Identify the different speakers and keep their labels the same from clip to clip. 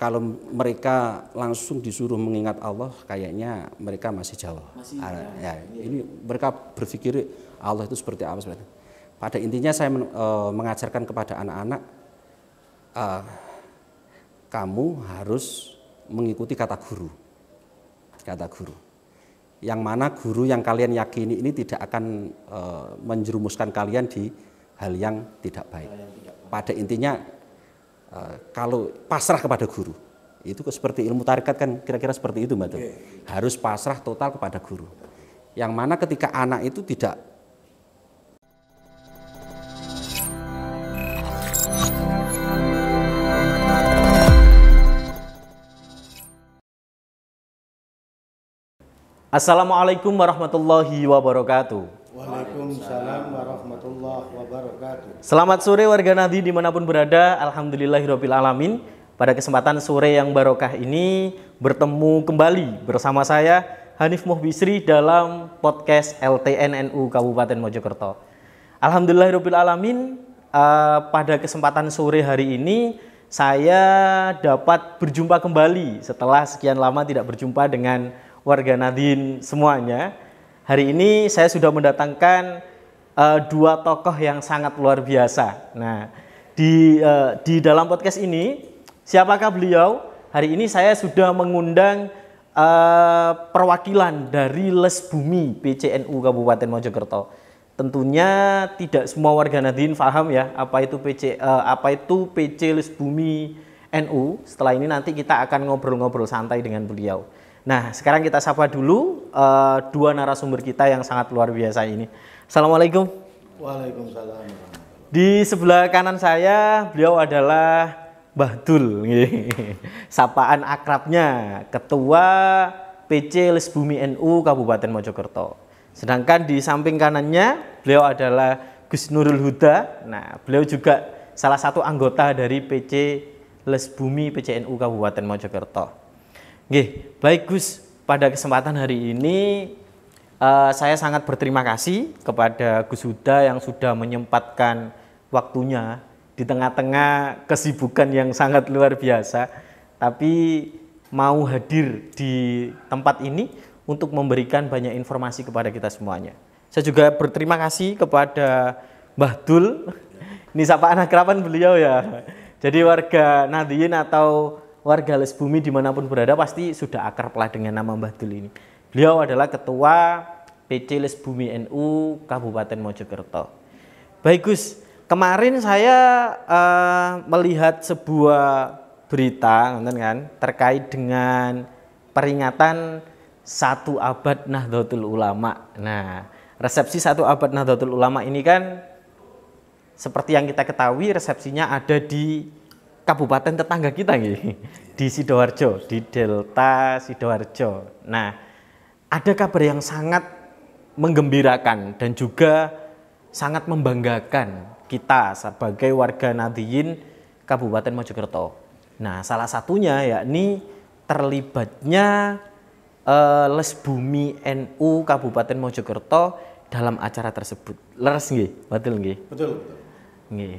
Speaker 1: kalau mereka langsung disuruh mengingat Allah, kayaknya mereka masih jauh. Ya, ini mereka berpikir Allah itu seperti apa sebenarnya. Pada intinya saya mengajarkan kepada anak-anak, kamu harus mengikuti kata guru. Kata guru. Yang mana guru yang kalian yakini ini tidak akan menjerumuskan kalian di hal yang tidak baik. Pada intinya, kalau pasrah kepada guru, itu seperti ilmu tarekat kan kira-kira seperti itu, Mbak. Harus pasrah total kepada guru. Yang mana ketika anak itu tidak
Speaker 2: Assalamualaikum warahmatullahi wabarakatuh.
Speaker 3: Waalaikumsalam warahmatullahi wabarakatuh.
Speaker 2: Selamat sore warga Nadi dimanapun berada. Alhamdulillahirrabbilalamin. Pada kesempatan sore yang barokah ini bertemu kembali bersama saya Hanif Muhbisri dalam podcast LTN NU Kabupaten Mojokerto. Alhamdulillahirrabbilalamin. Pada kesempatan sore hari ini saya dapat berjumpa kembali setelah sekian lama tidak berjumpa dengan warga Nadien semuanya. Hari ini saya sudah mendatangkan dua tokoh yang sangat luar biasa. Nah, di dalam podcast ini, siapakah beliau? Hari ini saya sudah mengundang perwakilan dari Les Bumi PCNU Kabupaten Mojokerto. Tentunya tidak semua warga Nadien paham ya apa itu PC Les Bumi NU. Setelah ini nanti kita akan ngobrol-ngobrol santai dengan beliau. Nah, sekarang kita sapa dulu dua narasumber kita yang sangat luar biasa ini. Assalamualaikum.
Speaker 3: Waalaikumsalam.
Speaker 2: Di sebelah kanan saya, beliau adalah Mbah Dul. Sapaan akrabnya, Ketua PC Les Bumi NU Kabupaten Mojokerto. Sedangkan di samping kanannya, beliau adalah Gus Nurul Huda. Nah, beliau juga salah satu anggota dari PC Les Bumi PCNU Kabupaten Mojokerto. Baik Gus, pada kesempatan hari ini saya sangat berterima kasih kepada Gus Huda yang sudah menyempatkan waktunya di tengah-tengah kesibukan yang sangat luar biasa, tapi mau hadir di tempat ini untuk memberikan banyak informasi kepada kita semuanya. Saya juga berterima kasih kepada Mbah Dul, ini sapaan akraban beliau ya. Jadi warga Nadien atau warga Les Bumi dimanapun berada pasti sudah akrab lah dengan nama Mbah Dul ini. Beliau adalah Ketua PC Les Bumi NU Kabupaten Mojokerto. Baik Gus, kemarin saya melihat sebuah berita kan, terkait dengan peringatan 1 abad Nahdlatul Ulama. Nah, resepsi 1 abad Nahdlatul Ulama ini kan seperti yang kita ketahui resepsinya ada di kabupaten tetangga kita nih, di Sidoarjo, di Delta Sidoarjo. Nah, ada kabar yang sangat menggembirakan dan juga sangat membanggakan kita sebagai warga Nadien Kabupaten Mojokerto. Nah, salah satunya yakni terlibatnya Les Bumi NU Kabupaten Mojokerto dalam acara tersebut. Leres nggih? Betul nggih?
Speaker 3: Betul.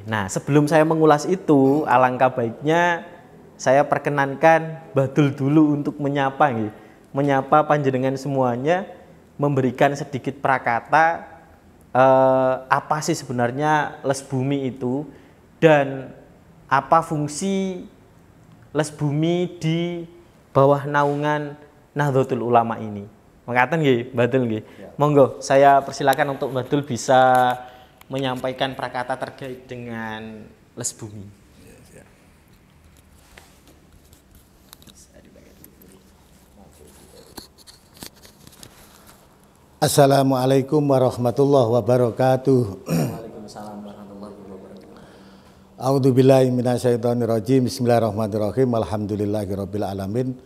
Speaker 2: Nah, sebelum saya mengulas itu, alangkah baiknya saya perkenankan Badul dulu untuk menyapa panjenengan semuanya, memberikan sedikit prakata apa sih sebenarnya Les Bumi itu dan apa fungsi Les Bumi di bawah naungan Nahdlatul Ulama ini. Mengatakan nggih, Badul nggih. Monggo, saya persilakan untuk Badul bisa menyampaikan prakata terkait dengan Les Bumi.
Speaker 3: Assalamualaikum warahmatullahi wabarakatuh.
Speaker 2: Waalaikumsalam warahmatullahi wabarakatuh.
Speaker 3: A'udzubillahi minasyaitonirrajim. Bismillahirrahmanirrahim. Alhamdulillahirabbil alamin.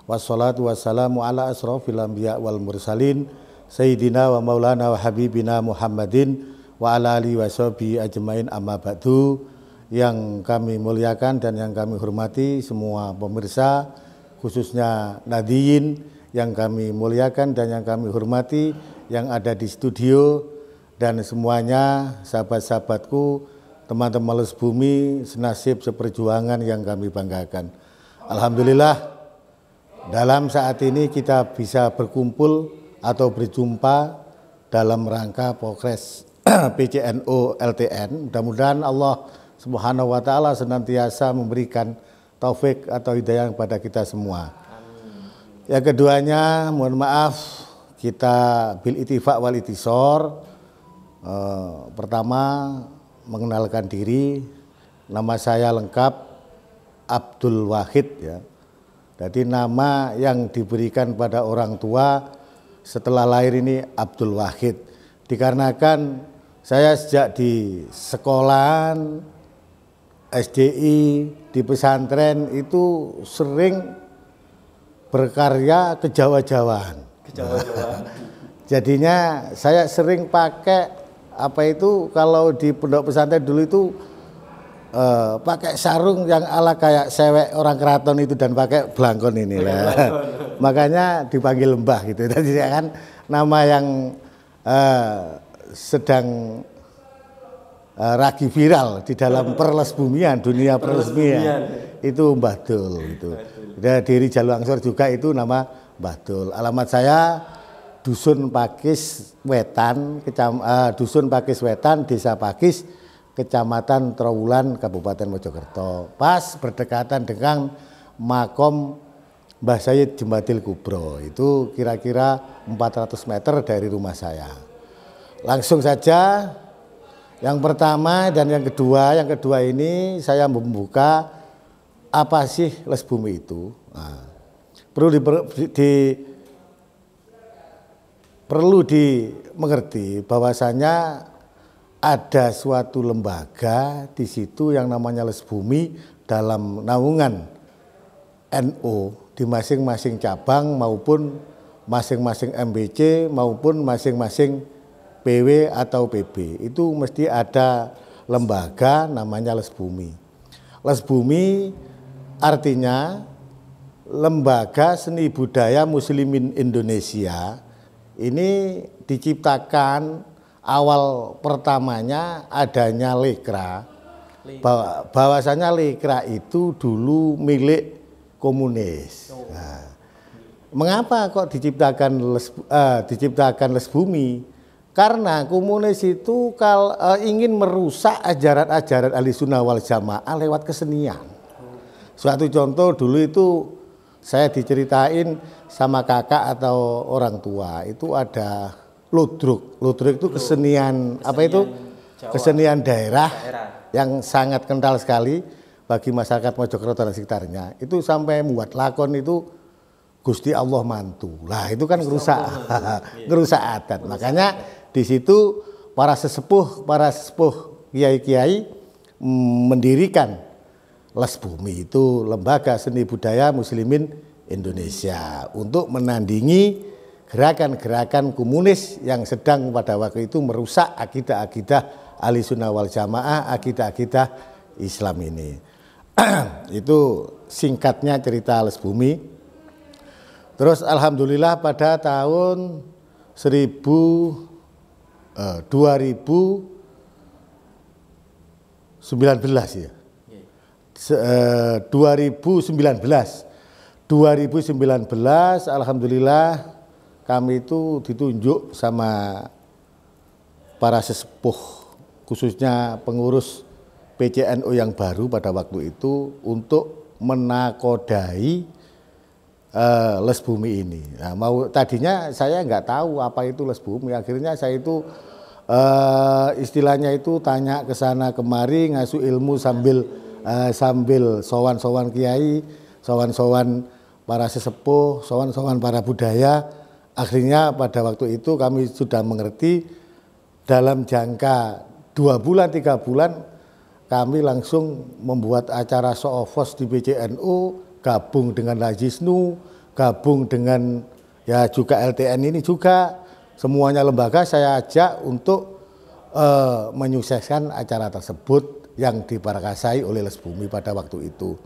Speaker 3: Wassalatu wassalamu ala asrofil anbiya wal mursalin sayyidina wa maulana wa habibina Muhammadin wa ala alihi washabihi ajmain amma ba'du. Yang kami muliakan dan yang kami hormati semua pemirsa khususnya Nadien yang kami muliakan dan yang kami hormati yang ada di studio dan semuanya sahabat-sahabatku, teman-teman Les Bumi senasib seperjuangan yang kami banggakan. Alhamdulillah dalam saat ini kita bisa berkumpul atau berjumpa dalam rangka Pokres PCNO LTN. Mudah-mudahan Allah Subhanahu wa taala senantiasa memberikan taufik atau hidayah kepada kita semua. Yang keduanya, mohon maaf, kita bil ittifaq wal itisor. Pertama mengenalkan diri, nama saya lengkap Abdul Wahid ya. Jadi nama yang diberikan pada orang tua setelah lahir ini Abdul Wahid. Dikarenakan saya sejak di sekolahan SDI di pesantren itu sering berkarya kejawa-jawaan. Jadinya saya sering pakai apa itu kalau di pondok pesantren dulu itu pakai sarung yang ala kayak sewek orang keraton itu dan pakai belangkon ini lah. Makanya dipanggil Mbah gitu. Jadi kan nama yang sedang ragi viral di dalam perlesbumian, dunia perlesbumian itu Mbah Dul itu. Dari Jalur Angsor juga itu nama Mbah Dul. Alamat saya Dusun Pakis Wetan, Dusun Pakis Wetan, Desa Pakis, Kecamatan Trowulan, Kabupaten Mojokerto. Pas berdekatan dengan makom Mbah Sayyid Jumbatil Kubro. Itu kira-kira 400 meter dari rumah saya. Langsung saja yang pertama dan yang kedua ini saya membuka apa sih lesbumi itu. Nah, perlu dimengerti bahwasanya ada suatu lembaga di situ yang namanya lesbumi dalam naungan NU di masing-masing cabang maupun masing-masing MBC maupun masing-masing PW atau PB. Itu mesti ada lembaga namanya lesbumi. Lesbumi artinya Lembaga Seni Budaya Muslimin Indonesia. Ini diciptakan awal pertamanya adanya Lekra. Bahwasanya Lekra itu dulu milik komunis. Nah, mengapa kok diciptakan lesbumi? Karena komunis itu kalau ingin merusak ajaran-ajaran Ahlussunnah wal Jamaah lewat kesenian. Suatu contoh dulu itu saya diceritain sama kakak atau orang tua itu ada ludruk. Ludruk itu kesenian apa itu? Jawa. Kesenian daerah yang sangat kental sekali bagi masyarakat Mojokerto dan sekitarnya. Itu sampai membuat lakon itu Gusti Allah mantu. Lah itu kan ngerusak adat. Makanya di situ para sesepuh kiai-kiai mendirikan Lesbumi itu Lembaga Seni Budaya Muslimin Indonesia untuk menandingi gerakan-gerakan komunis yang sedang pada waktu itu merusak akidah-akidah Ahlussunnah wal Jamaah, akidah-akidah Islam ini. Itu singkatnya cerita Lesbumi. Terus alhamdulillah pada tahun 2019 ya. 2019 alhamdulillah kami itu ditunjuk sama para sesepuh khususnya pengurus PCNO yang baru pada waktu itu untuk menakodai lesbumi ini. Nah, tadinya saya nggak tahu apa itu lesbumi, akhirnya saya itu istilahnya itu tanya ke sana kemari ngasuh ilmu sambil sowan-sowan kiai, sowan-sowan para sesepuh, sowan-sowan para budaya. Akhirnya pada waktu itu kami sudah mengerti dalam jangka 2 bulan 3 bulan kami langsung membuat acara show-of-force di PCNU, gabung dengan Lajisnu, gabung dengan ya juga LTN ini juga semuanya lembaga saya ajak untuk menyukseskan acara tersebut yang diparakasai oleh Lesbumi pada waktu itu.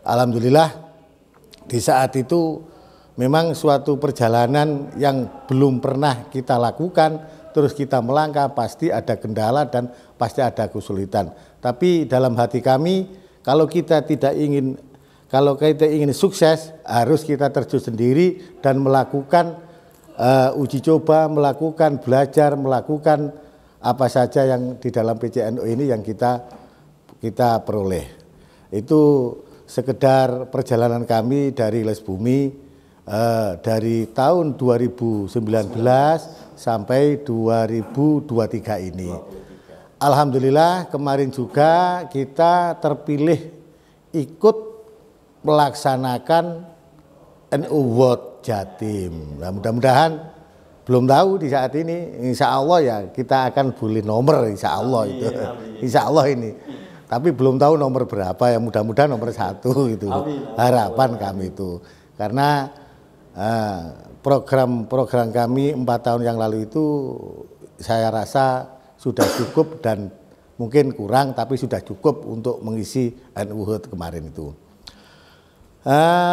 Speaker 3: Alhamdulillah di saat itu memang suatu perjalanan yang belum pernah kita lakukan, terus kita melangkah pasti ada kendala dan pasti ada kesulitan. Tapi dalam hati kami kalau kita tidak ingin kalau kita ingin sukses harus kita terjun sendiri dan melakukan uji coba, melakukan belajar, melakukan apa saja yang di dalam PCNU ini yang kita peroleh. Itu sekedar perjalanan kami dari Les Bumi dari tahun 2019 sampai 2023 ini. Alhamdulillah kemarin juga kita terpilih ikut melaksanakan NU World Jatim. Nah, mudah-mudahan belum tahu di saat ini, insya Allah ya kita akan boleh nomor, insya Allah itu, insya Allah ini. Tapi belum tahu nomor berapa ya, mudah-mudahan nomor 1 itu. Harapan kami itu, karena program kami 4 tahun yang lalu itu saya rasa sudah cukup dan mungkin kurang, tapi sudah cukup untuk mengisi NU World kemarin itu.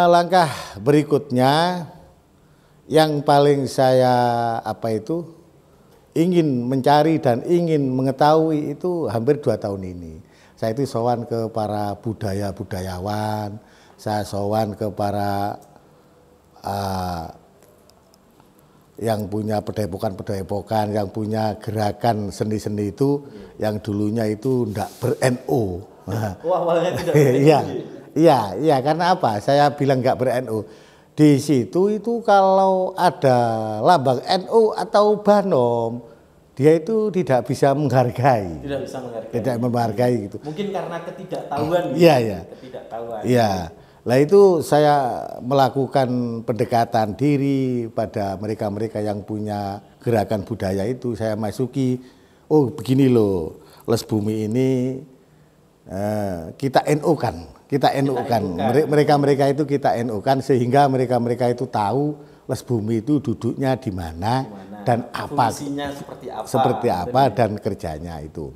Speaker 3: Langkah berikutnya yang paling saya ingin mencari dan ingin mengetahui itu hampir 2 tahun ini. Saya itu sowan ke para budayawan, saya sowan ke para yang punya pedepokan, yang punya gerakan seni-seni itu, yang dulunya itu ndak ber-NU.
Speaker 2: Awalnya tidak ber-NU.
Speaker 3: Iya, karena apa? Saya bilang nggak ber-NU. Di situ itu kalau ada lambang NU atau Banom, dia itu tidak bisa menghargai. Tidak menghargai gitu.
Speaker 2: Mungkin karena ketidaktahuan.
Speaker 3: Iya.
Speaker 2: Ketidaktahuan.
Speaker 3: Iya. Lah itu saya melakukan pendekatan diri pada mereka-mereka yang punya gerakan budaya itu. Saya masuki, oh begini loh, Les Bumi ini kita NU-kan. Mereka-mereka itu kita NU-kan sehingga mereka-mereka itu tahu Les Bumi itu duduknya di mana dan apa,
Speaker 2: fungsinya
Speaker 3: seperti apa dan kerjanya itu.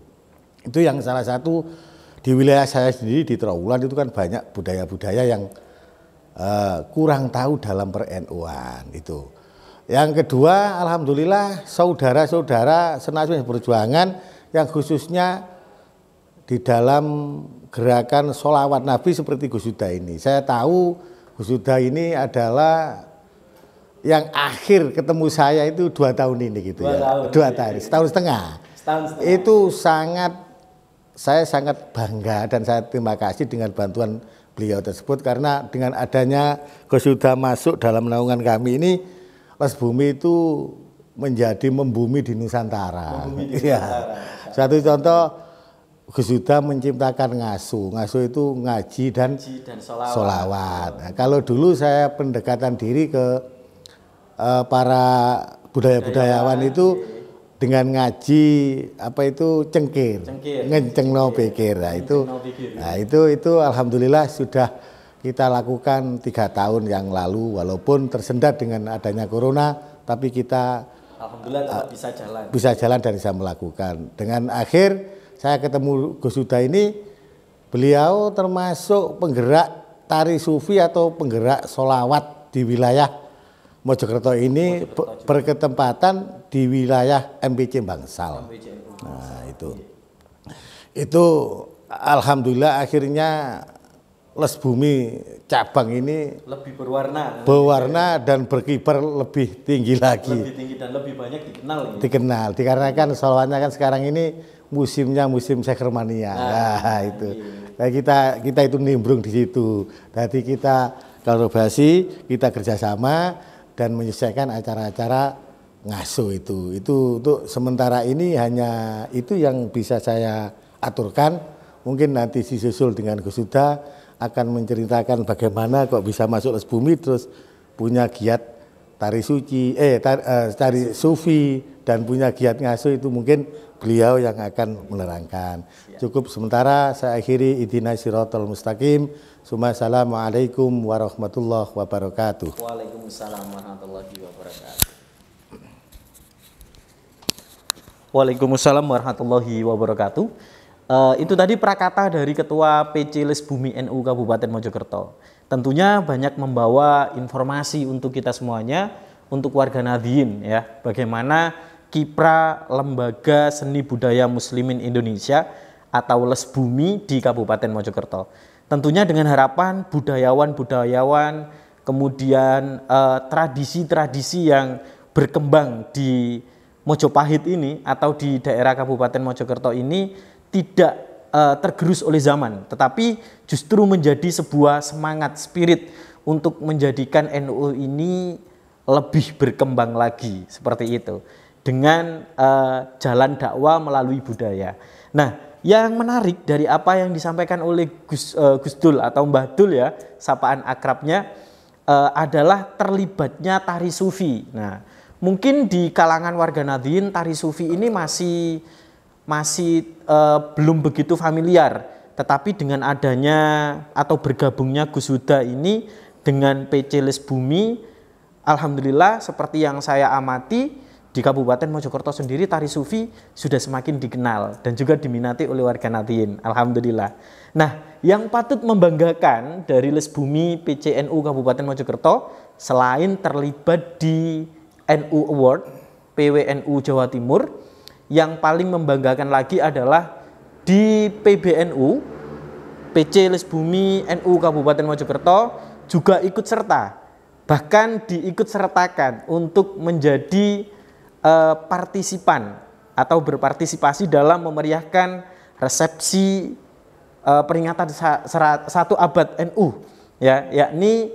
Speaker 3: Itu yang salah satu di wilayah saya sendiri di Trawulan itu kan banyak budaya-budaya yang kurang tahu dalam per-NU-an itu. Yang kedua, alhamdulillah saudara-saudara Senasional Perjuangan yang khususnya di dalam gerakan sholawat Nabi seperti Gus Huda ini. Saya tahu Gus Huda ini adalah yang akhir ketemu saya itu 2 tahun ini gitu. 2 tahun, setahun setengah. Itu saya sangat bangga dan saya terima kasih dengan bantuan beliau tersebut, karena dengan adanya Gus Huda masuk dalam naungan kami ini, Les Bumi itu menjadi membumi di Nusantara. Satu contoh, Gus Huda menciptakan ngasuh itu ngaji dan sholawat. Nah, kalau dulu saya pendekatan diri ke para budaya-budayawan itu dengan ngaji cengkir. Ngencengno pikir. Nah itu alhamdulillah sudah kita lakukan 3 tahun yang lalu, walaupun tersendat dengan adanya corona, tapi kita
Speaker 2: alhamdulillah
Speaker 3: bisa jalan dan bisa melakukan. Dengan akhir saya ketemu Gus Huda ini, beliau termasuk penggerak tari sufi atau penggerak sholawat di wilayah Mojokerto ini, berketempatan di wilayah MPC Bangsal. Nah itu alhamdulillah akhirnya Les Bumi cabang ini
Speaker 2: lebih berwarna
Speaker 3: dan berkibar lebih tinggi lagi.
Speaker 2: Lebih tinggi dan lebih banyak
Speaker 3: dikenal. Dikarenakan sholawatnya kan sekarang ini musimnya musim Sekermania. Nah itu. Nah, kita itu nimbrung di situ. Jadi kita kolaborasi, kita kerjasama dan menyelesaikan acara-acara ngasuh itu. Itu untuk sementara ini hanya itu yang bisa saya aturkan. Mungkin nanti disusul dengan Gus Huda akan menceritakan bagaimana kok bisa masuk Les Bumi terus punya giat tari sufi dan punya giat ngasuh, itu mungkin beliau yang akan menerangkan. Cukup sementara saya akhiri, ihdinas siratal mustaqim. Assalamualaikum warahmatullahi wabarakatuh.
Speaker 2: Waalaikumsalam warahmatullahi wabarakatuh. Waalaikumsalam warahmatullahi wabarakatuh. Itu tadi prakata dari Ketua PC Les Bumi NU Kabupaten Mojokerto. Tentunya banyak membawa informasi untuk kita semuanya, untuk warga Nahdien ya, bagaimana kiprah Lembaga Seni Budaya Muslimin Indonesia atau Les Bumi di Kabupaten Mojokerto. Tentunya dengan harapan budayawan-budayawan, kemudian tradisi-tradisi yang berkembang di Mojopahit ini atau di daerah Kabupaten Mojokerto ini tidak tergerus oleh zaman, tetapi justru menjadi sebuah semangat spirit untuk menjadikan NU ini lebih berkembang lagi seperti itu dengan jalan dakwah melalui budaya. Nah, yang menarik dari apa yang disampaikan oleh Gus Dul atau Mbah Dul ya, sapaan akrabnya adalah terlibatnya tari sufi. Nah, mungkin di kalangan warga Nahdien tari sufi ini masih belum begitu familiar, tetapi dengan adanya atau bergabungnya Gus Huda ini dengan PC Les Bumi, alhamdulillah seperti yang saya amati di Kabupaten Mojokerto sendiri tari sufi sudah semakin dikenal dan juga diminati oleh warga Nahdien, alhamdulillah. Nah, yang patut membanggakan dari Les Bumi PCNU Kabupaten Mojokerto selain terlibat di NU Award PWNU Jawa Timur, yang paling membanggakan lagi adalah di PBNU PC Les Bumi NU Kabupaten Mojokerto juga ikut serta, bahkan diikut sertakan untuk menjadi partisipan atau berpartisipasi dalam memeriahkan resepsi peringatan 1 abad NU ya, yakni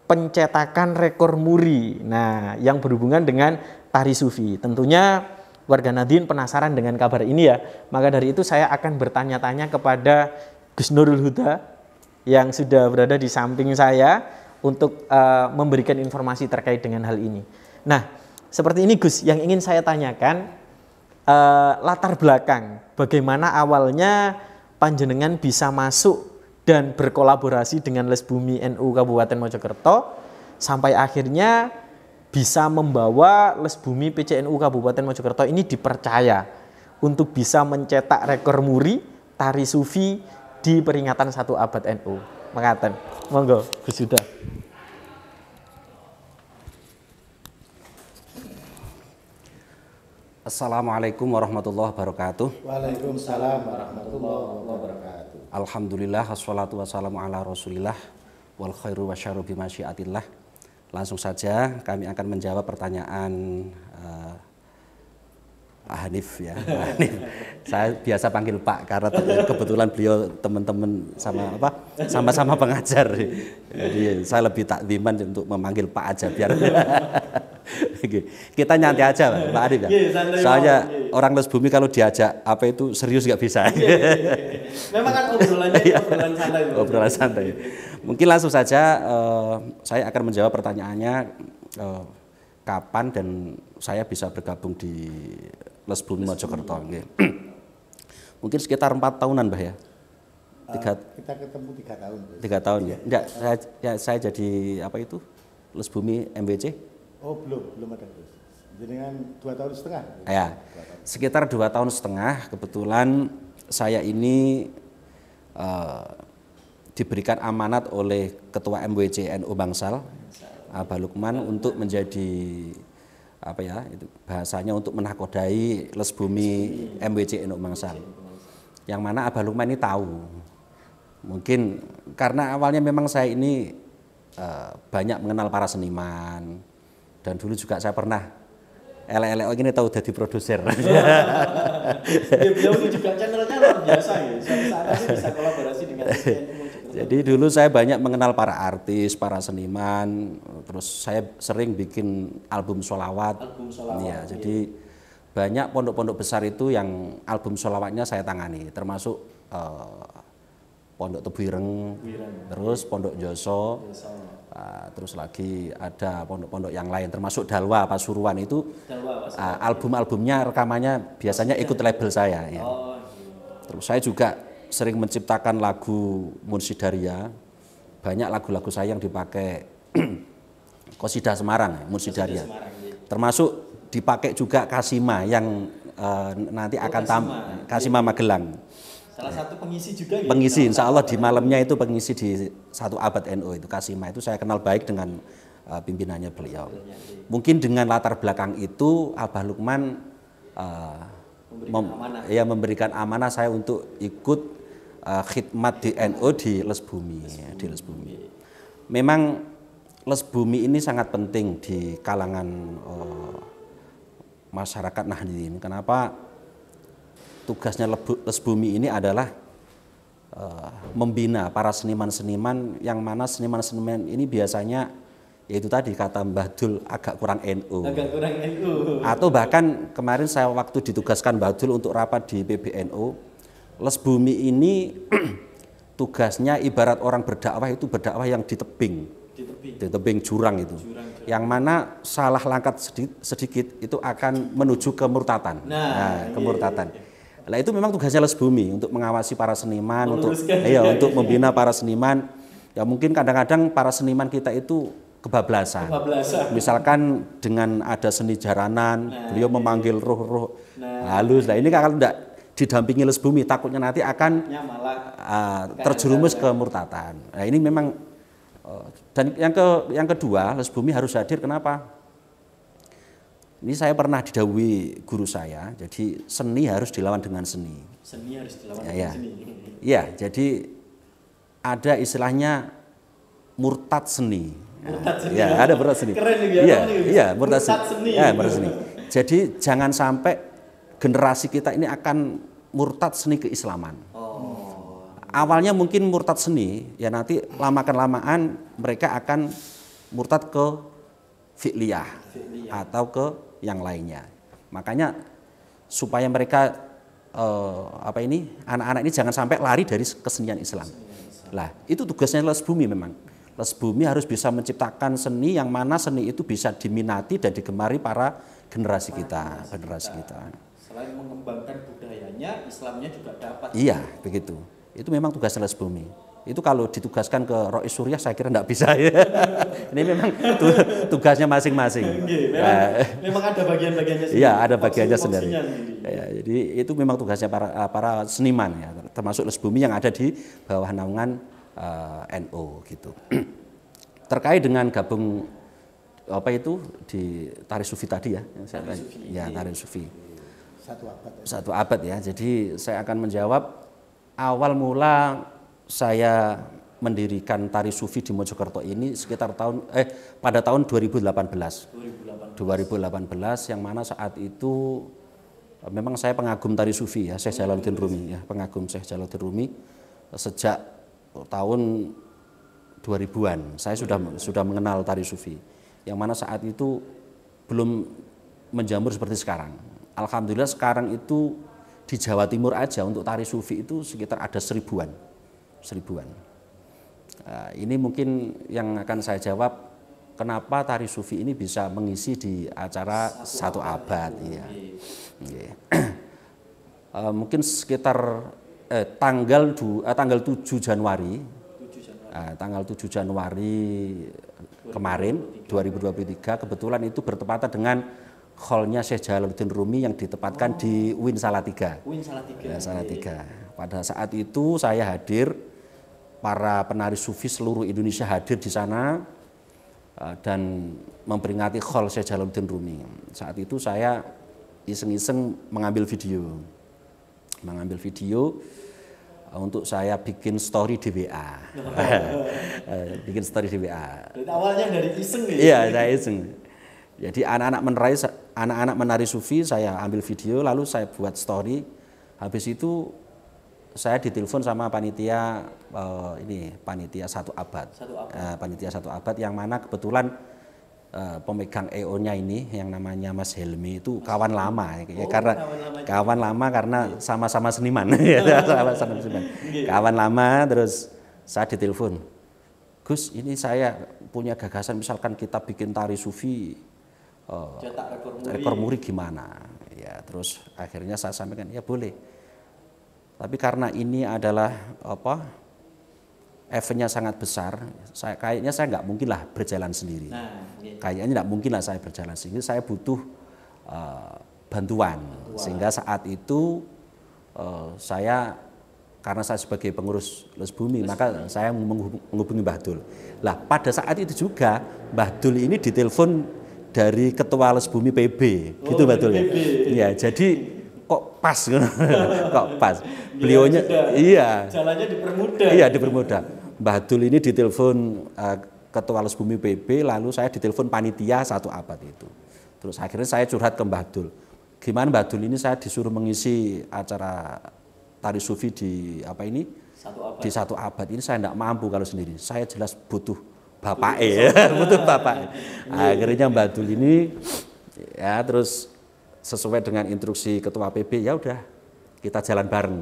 Speaker 2: pencetakan rekor muri. Nah, yang berhubungan dengan tari sufi. Tentunya warga Nahdien penasaran dengan kabar ini ya. Maka dari itu saya akan bertanya-tanya kepada Gus Nurul Huda yang sudah berada di samping saya untuk memberikan informasi terkait dengan hal ini. Nah, seperti ini Gus, yang ingin saya tanyakan latar belakang bagaimana awalnya panjenengan bisa masuk dan berkolaborasi dengan Les Bumi NU Kabupaten Mojokerto sampai akhirnya bisa membawa Les Bumi PCNU Kabupaten Mojokerto ini dipercaya untuk bisa mencetak rekor muri tari sufi di peringatan 1 abad NU. Makaten, monggo Gus Huda.
Speaker 1: Assalamualaikum warahmatullahi wabarakatuh.
Speaker 3: Waalaikumsalam warahmatullahi wabarakatuh.
Speaker 1: Alhamdulillah, wassalatu wassalamu ala rasulillah, wal khairu wasyaru bimasyiatillah. Langsung saja kami akan menjawab pertanyaan Pak Hanif ya. Pak Hanif. Saya biasa panggil Pak karena kebetulan beliau teman-teman sama-sama pengajar. Jadi saya lebih takdiman untuk memanggil Pak aja biar kita nyantai aja Pak Hanif ya. Soalnya orang Les Bumi kalau diajak apa itu serius nggak bisa.
Speaker 2: Memang kan obrolan santai.
Speaker 1: Obrolan santai. Mungkin langsung saja saya akan menjawab pertanyaannya kapan dan saya bisa bergabung di Les Bumi Mojokerto. Mungkin sekitar 4 tahunan Mbah ya.
Speaker 3: Kita ketemu 3 tahun.
Speaker 1: 3 tahun ya. Enggak, saya jadi apa itu? Les Bumi MBC.
Speaker 3: Oh, belum ada Gus. Jadi kan 2 tahun setengah.
Speaker 1: Ya. Sekitar 2 tahun setengah kebetulan saya ini diberikan amanat oleh Ketua MWC NU Bangsal Abah Lukman untuk menjadi apa ya itu bahasanya untuk menakodai Les Bumi MWC NU Bangsal. Yang mana Abah Lukman ini tahu. Mungkin karena awalnya memang saya ini banyak mengenal para seniman dan dulu juga saya pernah elek-elek ini tahu jadi produser.
Speaker 2: Beliau ini juga channelnya luar biasa ya. Suatu saat bisa kolaborasi dengan
Speaker 1: Jadi dulu saya banyak mengenal para artis, para seniman, terus saya sering bikin album sholawat. Ya, jadi banyak pondok-pondok besar itu yang album sholawatnya saya tangani, termasuk Pondok Tebuireng, terus Pondok Joso, terus lagi ada pondok-pondok yang lain, termasuk Dalwa Pasuruan itu album-albumnya rekamannya biasanya ikut label saya. Ya. Terus saya juga sering menciptakan lagu Munsidaria, banyak lagu-lagu saya yang dipakai Qosidah Semarang, Munsidaria, termasuk dipakai juga Kasima yang nanti akan Kasima Magelang.
Speaker 2: Salah satu pengisi juga ya?
Speaker 1: Pengisi, insya Allah di malamnya itu pengisi di 1 abad NU itu Kasima itu saya kenal baik dengan pimpinannya beliau. Mungkin dengan latar belakang itu Abah Lukman memberikan amanah saya untuk ikut khidmat di NU di Les Bumi, ya, di Les Bumi. Memang Les Bumi ini sangat penting di kalangan masyarakat Nahdliyin. Kenapa? Tugasnya Les Bumi ini adalah membina para seniman-seniman yang mana seniman-seniman ini biasanya yaitu tadi kata Mbah Dul agak kurang NU.
Speaker 2: Agak kurang NU.
Speaker 1: Atau bahkan kemarin saya waktu ditugaskan Mbah Dul untuk rapat di PBNU, Les Bumi ini tugasnya ibarat orang berdakwah itu berdakwah yang di tebing jurang itu. Yang mana salah langkah sedikit itu akan menuju kemurtatan. Kemurtatan. Nah, itu memang tugasnya Les Bumi untuk mengawasi para seniman, untuk membina para seniman. Ya mungkin kadang-kadang para seniman kita itu kebablasan. Misalkan dengan ada seni jaranan, beliau memanggil roh-roh halus. Nah, ini kalau tidak didampingi Les Bumi takutnya nanti akan terjerumus ke murtatan. Nah, ini memang dan yang kedua Les Bumi harus hadir. Kenapa? Ini saya pernah didhawuhi guru saya, jadi seni harus dilawan dengan seni.
Speaker 2: Seni harus dilawan dengan seni.
Speaker 1: Iya, jadi ada istilahnya murtad seni. Ya, ada murtad seni.
Speaker 2: Keren ya.
Speaker 1: Iya, murtad seni. Ya, murtad seni. Jadi jangan sampai generasi kita ini akan murtad seni keislaman. Awalnya mungkin murtad seni, ya nanti lama-kelamaan mereka akan murtad ke fi'liyah atau ke yang lainnya. Makanya supaya mereka anak-anak ini jangan sampai lari dari kesenian Islam. Lah, itu tugasnya Les Bumi memang. Les Bumi harus bisa menciptakan seni yang mana seni itu bisa diminati dan digemari para generasi kita.
Speaker 2: Selain mengembangkan budayanya, Islamnya juga dapat.
Speaker 1: Iya, begitu. Itu memang tugasnya Les Bumi. Itu kalau ditugaskan ke Rois Surya saya kira enggak bisa ya. Ini memang tugasnya masing-masing.
Speaker 2: Memang ada bagian-bagiannya sendiri.
Speaker 1: Iya, ada bagiannya sendiri. Ya, jadi itu memang tugasnya para seniman ya, termasuk Les Bumi yang ada di bawah naungan NU gitu. Terkait dengan gabung di Tari Sufi tadi ya, Tari Sufi. Satu abad ya. Jadi saya akan menjawab awal mula saya mendirikan Tari Sufi di Mojokerto ini sekitar pada tahun 2018 yang mana saat itu memang saya pengagum Tari Sufi ya, Syekh Jalaluddin Rumi ya, pengagum Syekh Jalaluddin Rumi sejak tahun 2000-an. Saya sudah mengenal Tari Sufi yang mana saat itu belum menjamur seperti sekarang. Alhamdulillah sekarang itu di Jawa Timur aja untuk Tari Sufi itu sekitar ada seribuan. Ini mungkin yang akan saya jawab kenapa Tari Sufi ini bisa mengisi di acara satu abad. Ya. Mungkin sekitar tanggal 7 Januari kemarin 2023 kebetulan itu bertepatan dengan hallnya Syekh Jalaluddin Rumi yang ditempatkan di UIN Salatiga. Salatiga. Pada saat itu saya hadir, para penari sufi seluruh Indonesia hadir di sana dan memperingati hall Syekh Jalaluddin Rumi. Saat itu saya iseng-iseng mengambil video untuk saya bikin story di WA. Bikin story di WA.
Speaker 2: Awalnya dari iseng ya?
Speaker 1: Iya, saya iseng. Jadi anak-anak menari sufi saya ambil video lalu saya buat story. Habis itu saya ditelepon sama panitia panitia satu abad. Panitia satu abad yang mana kebetulan pemegang EO-nya ini yang namanya Mas Helmi itu kawan lama ya, kawan lama karena sama-sama seniman. Sama-sama seniman. Kawan lama, terus saya ditelepon. Gus, ini saya punya gagasan misalkan kita bikin tari sufi rekor muri gimana? Ya, terus akhirnya saya sampaikan, ya boleh. Tapi karena ini adalah eventnya sangat besar, kayaknya saya nggak mungkin lah berjalan sendiri. Kayaknya nggak mungkin lah saya berjalan sendiri. Saya butuh bantuan. Sehingga saat itu karena saya sebagai pengurus Les Bumi, maka saya menghubungi Mbah Dul. Lah pada saat itu juga Mbah Dul ini ditelepon dari Ketua Les Bumi PB, gitu Mbah Dul ya. Ya, jadi kok pas kok pas. Beliaunya iya.
Speaker 2: Jalannya dipermudah.
Speaker 1: Iya, dipermudah. Mbah Dul ini ditelepon Ketua Les Bumi PB, lalu saya ditelepon panitia 1 abad itu. Terus akhirnya saya curhat ke Mbah Dul. Gimana Mbah Dul, ini saya disuruh mengisi acara tari sufi di apa ini?
Speaker 2: 1 abad.
Speaker 1: Di 1 abad ini saya tidak mampu kalau sendiri. Saya jelas butuh bapak butuh bapak. Akhirnya Mbah Dul ini ya terus sesuai dengan instruksi Ketua PB, ya udah kita jalan bareng,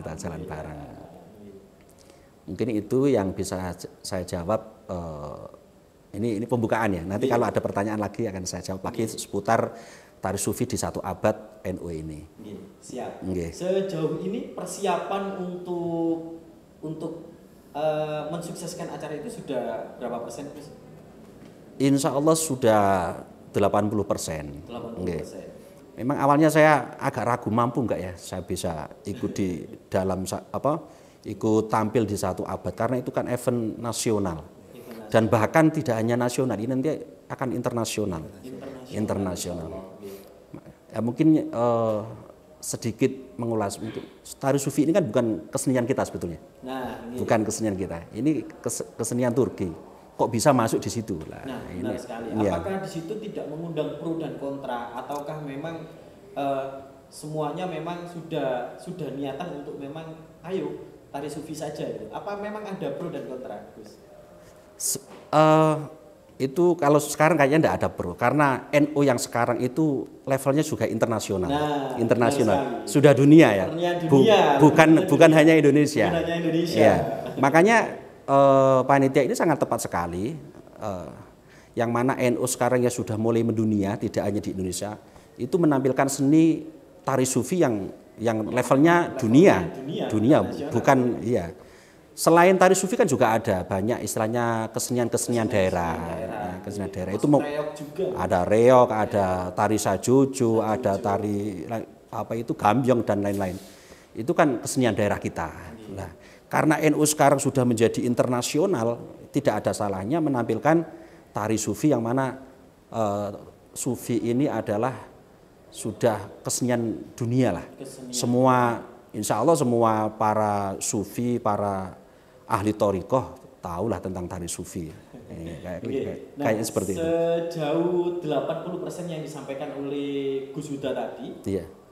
Speaker 1: kita jalan bareng. Mungkin itu yang bisa saya jawab. Ini pembukaan ya. Nanti kalau ada pertanyaan lagi akan saya jawab lagi seputar tari sufi di 1 abad NU ini.
Speaker 2: Siap.
Speaker 1: Nggih.
Speaker 2: Sejauh ini persiapan untuk mensukseskan acara itu sudah berapa persen?
Speaker 1: Insya Allah sudah 80%. 80%. Memang awalnya saya agak ragu mampu enggak ya saya bisa ikut di dalam ikut tampil di 1 abad karena itu kan event nasional. Dan bahkan tidak hanya nasional, ini nanti akan internasional. Ya, mungkin sedikit mengulas untuk tari sufi ini kan bukan kesenian kita sebetulnya. Bukan kesenian kita. Ini kesenian Turki. Kok bisa masuk di situ lah.
Speaker 2: Benar sekali. Apakah di situ tidak mengundang pro dan kontra ataukah memang semuanya memang sudah niatan untuk memang ayo tari sufi saja gitu. Apa memang ada pro dan kontra, Gus?
Speaker 1: Itu kalau sekarang kayaknya tidak ada pro karena NU yang sekarang itu levelnya juga internasional. Internasional. Sudah dunia ya. Bukan hanya Indonesia. Ya. Makanya panitia ini sangat tepat sekali. Yang mana NU sekarang ya sudah mulai mendunia, tidak hanya di Indonesia, itu menampilkan seni tari sufi yang levelnya dunia, bukan iya. Selain tari sufi kan juga ada banyak istilahnya kesenian daerah. Kesenian daerah itu ada reok, ada tari sajojo, ada tari gambyong dan lain-lain. Itu kan kesenian daerah kita. Nah, karena NU sekarang sudah menjadi internasional, tidak ada salahnya menampilkan tari sufi yang mana sufi ini adalah sudah kesenian dunia lah. Semua, insya Allah semua para sufi, para ahli thoriqoh tahulah tentang tari sufi. Kayak seperti itu.
Speaker 2: Sejauh 80% yang disampaikan oleh Gus Huda tadi,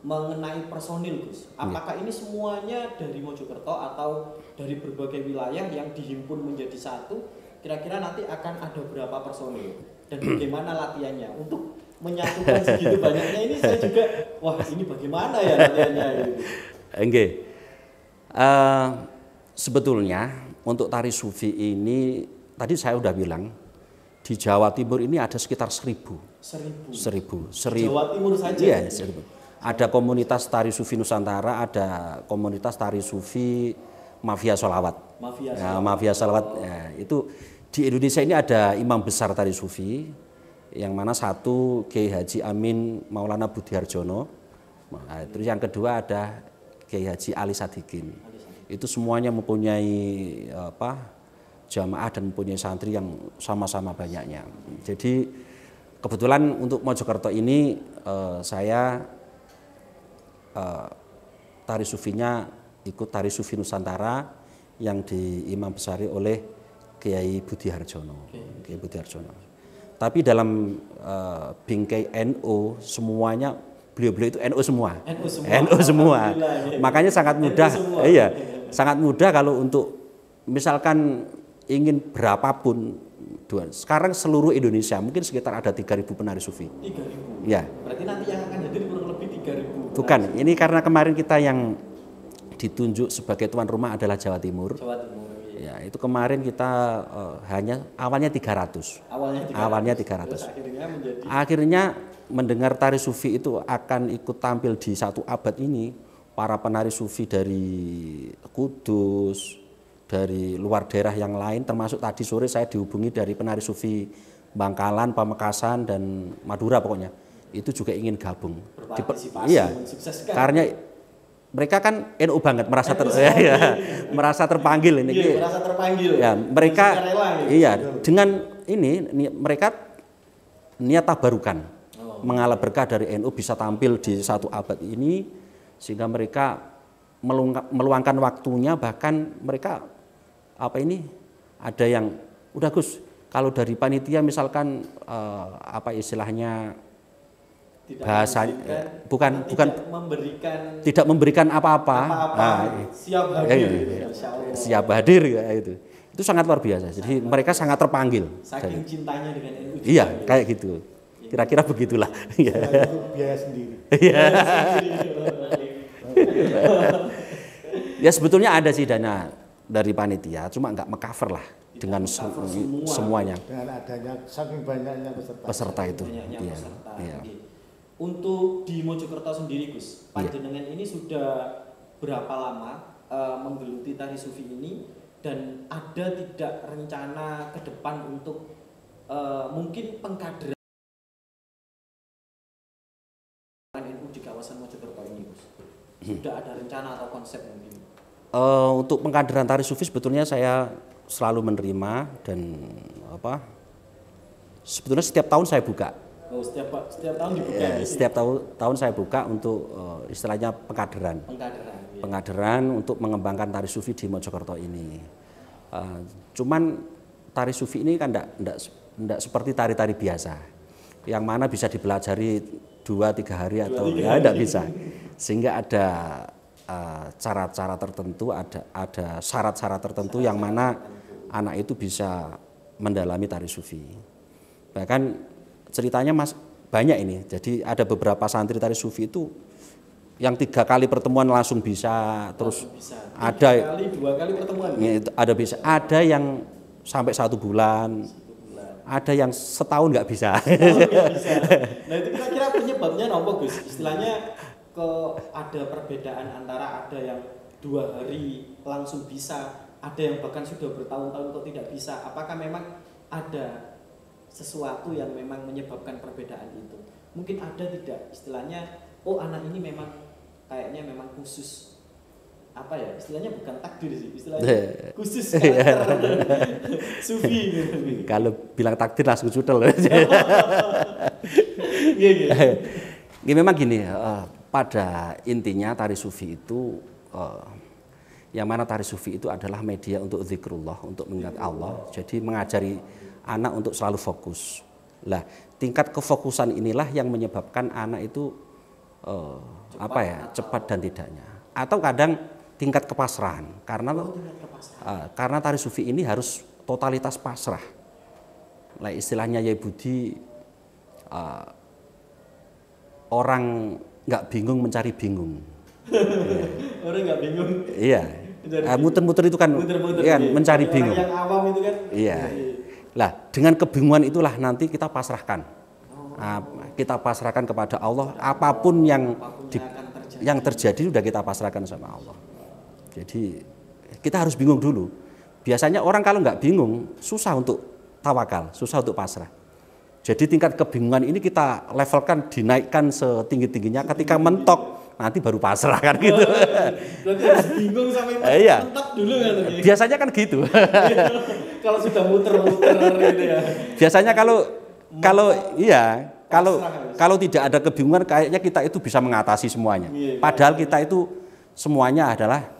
Speaker 2: mengenai personil, Gus, apakah ini semuanya dari Mojokerto atau dari berbagai wilayah yang dihimpun menjadi satu? Kira-kira nanti akan ada berapa personil dan bagaimana latihannya untuk menyatukan segitu banyaknya ini? Saya juga, wah ini bagaimana ya latihannya gitu.
Speaker 1: Enggak. Sebetulnya untuk tari sufi ini tadi saya udah bilang di Jawa Timur ini ada sekitar 1.000.
Speaker 2: Jawa Timur saja?
Speaker 1: Iya, 1.000. Ada komunitas tari sufi Nusantara, ada komunitas tari sufi Mafia Sholawat. Mafia Sholawat. Ya, itu di Indonesia ini ada imam besar tari sufi, yang mana satu Kiai Haji Amin Maulana Budiarjono. Nah, terus yang kedua ada Kiai Haji Ali Sadikin. Itu semuanya mempunyai jamaah dan mempunyai santri yang sama-sama banyaknya. Jadi kebetulan untuk Mojokerto ini saya tari sufinya ikut tari sufi Nusantara yang diimam besari oleh Kiai Budiarjono. Kiai Budiarjono. Tapi dalam bingkai NU semuanya beliau-beliau itu NU semua. NU semua. Makanya sangat mudah. Iya, sangat mudah kalau untuk misalkan ingin berapapun. Sekarang seluruh Indonesia mungkin sekitar ada 3.000 penari sufi.
Speaker 2: 3.000.
Speaker 1: Ya.
Speaker 2: Berarti nanti yang akan hadir kurang lebih 3.000.
Speaker 1: Bukan, ini karena kemarin kita yang ditunjuk sebagai tuan rumah adalah Jawa Timur.
Speaker 2: Jawa Timur.
Speaker 1: Ya, itu kemarin kita hanya awalnya 300. Awalnya 300. Akhirnya mendengar tari sufi itu akan ikut tampil di 1 abad ini, para penari sufi dari Kudus, dari luar daerah yang lain, termasuk tadi sore saya dihubungi dari penari sufi Bangkalan, Pamekasan, dan Madura pokoknya. Itu juga ingin gabung. Iya, karena mereka kan NU banget, merasa terpanggil ini.
Speaker 2: Iya, merasa terpanggil.
Speaker 1: Ya, mereka iya dengan ini mereka niat tabarukan. Mengalah berkah dari NU bisa tampil di 1 abad ini sehingga mereka meluangkan waktunya, bahkan mereka ada yang udah Gus, kalau dari panitia misalkan istilahnya bahasa tidak memberikan apa-apa, siap hadir itu sangat luar biasa. Jadi mereka sangat terpanggil.
Speaker 2: Saking cintanya dengan NU.
Speaker 1: Iya, kayak gitu. Kira-kira begitulah.
Speaker 3: Biaya sendiri.
Speaker 1: Ya sebetulnya ada sih dana dari panitia, cuma nggak meng-cover lah dengan semuanya.
Speaker 3: Dengan adanya saking banyaknya
Speaker 1: peserta itu.
Speaker 2: Iya. Iya. Untuk di Mojokerto sendiri Gus, panjenengan ini sudah berapa lama menggeluti tari sufi ini, dan ada tidak rencana ke depan untuk mungkin pengkaderan NU di kawasan Mojokerto ini Gus? Sudah ada rencana atau konsep mungkin?
Speaker 1: Untuk pengkaderan tari sufi sebetulnya saya selalu menerima dan sebetulnya setiap tahun saya buka.
Speaker 2: Oh, setiap tahun dibuka.
Speaker 1: Setiap tahun saya buka untuk istilahnya pengkaderan. Pengkaderan untuk mengembangkan tari sufi di Mojokerto ini. Cuman tari sufi ini kan enggak seperti tari-tari biasa, yang mana bisa dipelajari 2-3 hari atau enggak bisa. Sehingga ada cara-cara tertentu, ada syarat-syarat tertentu yang mana anak itu bisa mendalami tari sufi. Bahkan ceritanya banyak ini. Jadi ada beberapa santri tari sufi itu yang 3 kali pertemuan langsung bisa, terus ada
Speaker 2: 2 kali pertemuan.
Speaker 1: Ada bisa, ada yang sampai 1 bulan, ada yang setahun nggak bisa.
Speaker 2: Nah itu kira-kira penyebabnya apa Gus? Istilahnya ada perbedaan antara ada yang 2 hari langsung bisa, ada yang bahkan sudah bertahun-tahun kok tidak bisa. Apakah memang ada sesuatu yang memang menyebabkan perbedaan itu? Mungkin ada tidak istilahnya, anak ini memang kayaknya memang khusus, istilahnya bukan takdir sih, istilahnya khusus karakter sufi gitu.
Speaker 1: Kalau bilang takdir langsung cudel. Ini memang gini, pada intinya tari sufi itu yang mana tari sufi itu adalah media untuk zikrullah, untuk mengingat Allah. Jadi mengajari anak untuk selalu fokus. Lah, tingkat kefokusan inilah yang menyebabkan anak itu cepat dan tidaknya. Atau kadang tingkat kepasrahan, karena tari sufi ini harus totalitas pasrah. Lah istilahnya Yai Budi, orang nggak bingung mencari bingung.
Speaker 2: Orang nggak bingung.
Speaker 1: Iya. Muter-muter itu kan, mencari bingung.
Speaker 2: Yang awam itu kan.
Speaker 1: Iya. Lah, dengan kebingungan itulah nanti kita pasrahkan. Kita pasrahkan kepada Allah, apapun yang terjadi sudah kita pasrahkan sama Allah. Jadi kita harus bingung dulu. Biasanya orang kalau nggak bingung susah untuk tawakal, susah untuk pasrah. Jadi tingkat kebingungan ini kita levelkan, dinaikkan setinggi-tingginya. Ketika mentok nanti baru pasrah kan gitu.
Speaker 2: Berarti harus bingung sampai mentok dulu kan?
Speaker 1: Biasanya kan gitu.
Speaker 2: Kalau sudah muter-muter gitu ya.
Speaker 1: Biasanya kalau tidak ada kebingungan, kayaknya kita itu bisa mengatasi semuanya. Padahal kita itu semuanya adalah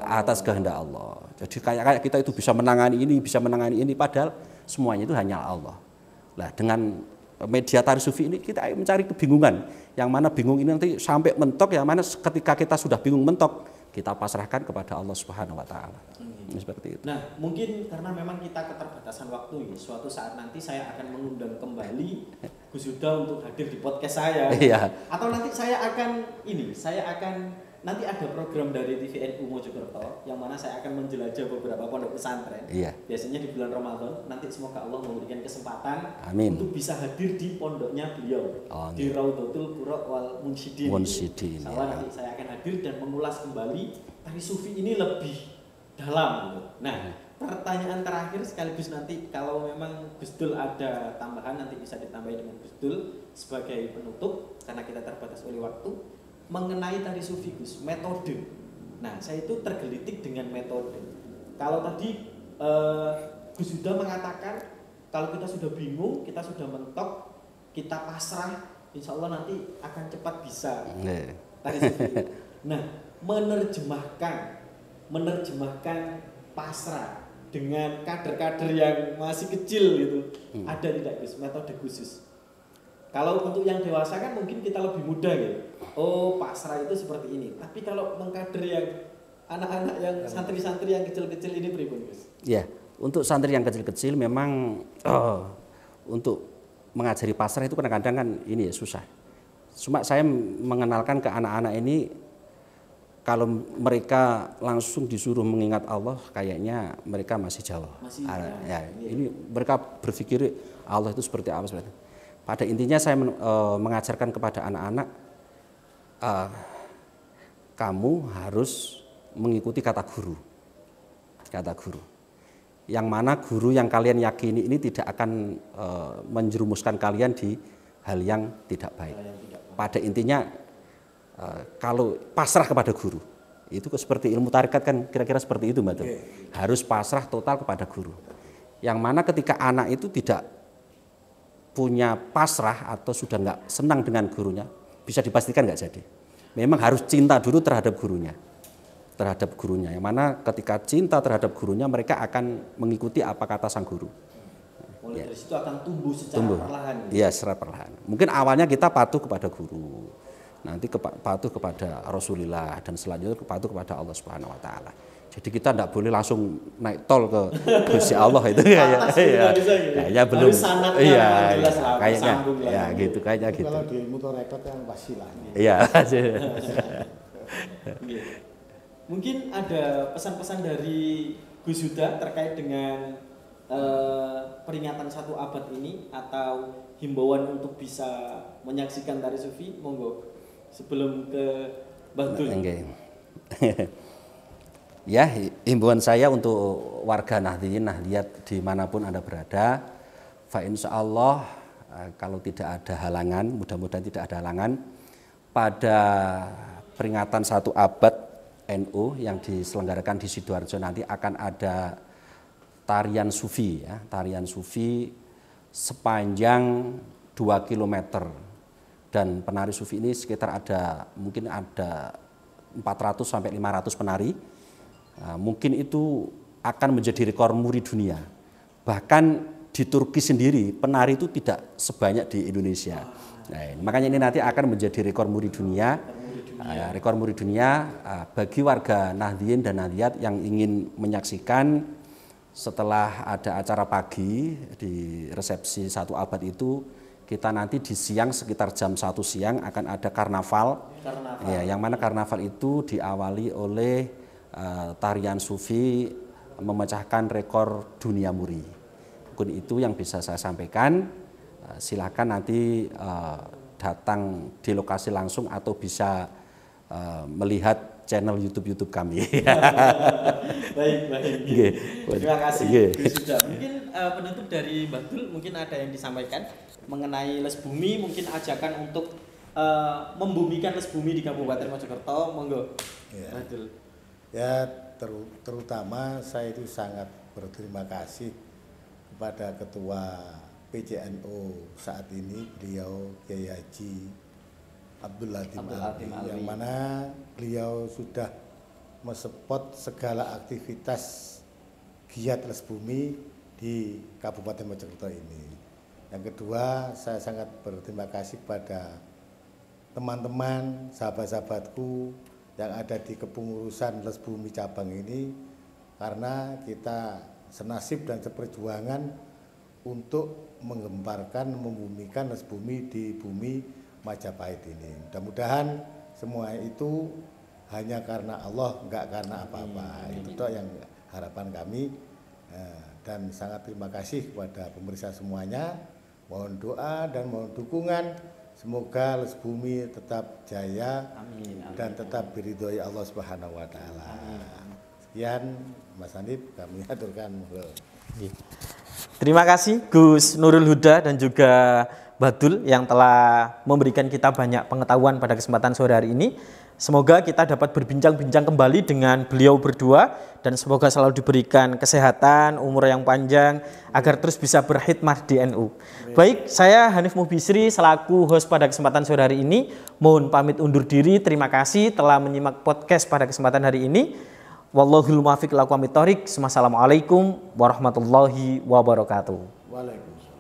Speaker 1: atas kehendak Allah. Jadi kayak kita itu bisa menangani ini, padahal semuanya itu hanya Allah. Lah dengan media tari sufi ini kita mencari kebingungan, yang mana bingung ini nanti sampai mentok, yang mana ketika kita sudah bingung mentok, kita pasrahkan kepada Allah Subhanahu wa taala. Seperti itu.
Speaker 2: Nah, mungkin karena memang kita keterbatasan waktu, suatu saat nanti saya akan mengundang kembali Gus Huda untuk hadir di podcast saya.
Speaker 1: Iya.
Speaker 2: Atau nanti saya akan nanti ada program dari TVNU Mojokerto yang mana saya akan menjelajah beberapa pondok pesantren.
Speaker 1: Iya.
Speaker 2: Biasanya di bulan Ramadan, nanti semoga Allah memberikan kesempatan untuk bisa hadir di pondoknya beliau, di Raudhatul Qura wal Munsyidin. Nanti saya akan hadir dan mengulas kembali tari sufi ini lebih dalam. Nah, pertanyaan terakhir sekaligus nanti kalau memang Gus Dul ada tambahan nanti bisa ditambahin dengan Gus Dul sebagai penutup karena kita terbatas oleh waktu. Mengenai tari sufi Gus, metode. Nah, saya itu tergelitik dengan metode. Kalau tadi Gus Huda mengatakan kalau kita sudah bingung, kita sudah mentok, kita pasrah, insya Allah nanti akan cepat bisa. tadi seperti itu. Nah, menerjemahkan pasrah dengan kader-kader yang masih kecil gitu, ada tidak Gus metode khusus? Kalau untuk yang dewasa kan mungkin kita lebih mudah gitu. Oh, pasrah itu seperti ini. Tapi kalau mengkader yang anak-anak yang santri-santri yang kecil-kecil ini pripun, Gus?
Speaker 1: Ya, untuk santri yang kecil-kecil memang untuk mengajari pasrah itu kadang-kadang kan ini ya susah. Cuma saya mengenalkan ke anak-anak ini, kalau mereka langsung disuruh mengingat Allah, kayaknya mereka masih jauh. Ya, ini mereka berpikir Allah itu seperti apa sebenarnya. Pada intinya saya mengajarkan kepada anak-anak, kamu harus mengikuti kata guru. Kata guru. Yang mana guru yang kalian yakini ini tidak akan menjerumuskan kalian di hal yang tidak baik. Pada intinya kalau pasrah kepada guru, itu seperti ilmu tarekat kan kira-kira seperti itu Mbak Tul. Harus pasrah total kepada guru. Yang mana ketika anak itu tidak punya pasrah atau sudah nggak senang dengan gurunya, bisa dipastikan nggak jadi. Memang harus cinta dulu terhadap gurunya. Yang mana ketika cinta terhadap gurunya, mereka akan mengikuti apa kata sang guru.
Speaker 2: Mulai dari situ akan tumbuh secara perlahan.
Speaker 1: Iya, secara perlahan. Mungkin awalnya kita patuh kepada guru, nanti patuh kepada Rasulullah, dan selanjutnya patuh kepada Allah Subhanahu Wa Taala. Jadi kita tidak boleh langsung naik tol ke Gusti Allah itu ya belum. Iya, kayaknya ya gitu kayaknya gitu.
Speaker 3: Kalau di ilmu tarekat yang pasti lah.
Speaker 1: Iya.
Speaker 2: Mungkin ada pesan-pesan dari Gus Huda terkait dengan peringatan 1 abad ini atau himbauan untuk bisa menyaksikan tari sufi, monggo sebelum ke Batul.
Speaker 1: Ya, himbauan saya untuk warga Nahdliyin, Nahdliyat dimanapun Anda berada, fa insya Allah kalau tidak ada halangan, mudah-mudahan tidak ada halangan, pada peringatan 1 abad NU yang diselenggarakan di Sidoarjo nanti akan ada tarian sufi, ya, tarian sufi sepanjang 2 km, dan penari sufi ini sekitar mungkin ada 400 sampai 500 penari. Mungkin itu akan menjadi rekor muri dunia. Bahkan di Turki sendiri penari itu tidak sebanyak di Indonesia. Nah, makanya ini nanti akan menjadi rekor muri dunia. Rekor muri dunia bagi warga Nahdliyin dan Nahdliyat yang ingin menyaksikan setelah ada acara pagi di resepsi 1 abad itu, kita nanti di siang sekitar jam 1 siang akan ada karnaval. Ya, yang mana karnaval itu diawali oleh tarian sufi memecahkan rekor dunia muri. Mungkin itu yang bisa saya sampaikan. Silakan nanti datang di lokasi langsung atau bisa melihat channel YouTube kami.
Speaker 2: Baik. Terima kasih. Sudah. Mungkin penutup dari Batul, mungkin ada yang disampaikan mengenai Les Bumi, mungkin ajakan untuk membumikan Les Bumi di Kabupaten Mojokerto, monggo.
Speaker 3: Ya. Batul. Ya, terutama saya itu sangat berterima kasih kepada Ketua PCNU saat ini, beliau Kiai Haji Abdul Latif Alwi, yang mana beliau sudah mensupport segala aktivitas giat Les Bumi di Kabupaten Mojokerto ini. Yang kedua, saya sangat berterima kasih kepada teman-teman, sahabat-sahabatku yang ada di kepengurusan Les Bumi cabang ini, karena kita senasib dan seperjuangan untuk menggemparkan, membumikan Les Bumi di bumi Majapahit ini. Mudah-mudahan semua itu hanya karena Allah, enggak karena apa-apa. Itu toh yang harapan kami. Dan sangat terima kasih kepada pemirsa semuanya. Mohon doa dan mohon dukungan. Semoga Les Bumi tetap jaya. Amin. Dan tetap diridhoi Allah Subhanahu Wa Taala. Sekian Mas Hanif, kami aturkan.
Speaker 2: Terima kasih Gus Nurul Huda dan juga Batul yang telah memberikan kita banyak pengetahuan pada kesempatan sore hari ini. Semoga kita dapat berbincang-bincang kembali dengan beliau berdua dan semoga selalu diberikan kesehatan, umur yang panjang agar terus bisa berkhidmat di NU. Baik, saya Hanif Mubisri selaku host pada kesempatan sore hari ini. Mohon pamit undur diri. Terima kasih telah menyimak podcast pada kesempatan hari ini. Wallahul muwaffiq ila aqwamit thoriq. Wassalamualaikum warahmatullahi wabarakatuh.
Speaker 3: Waalaikumsalam.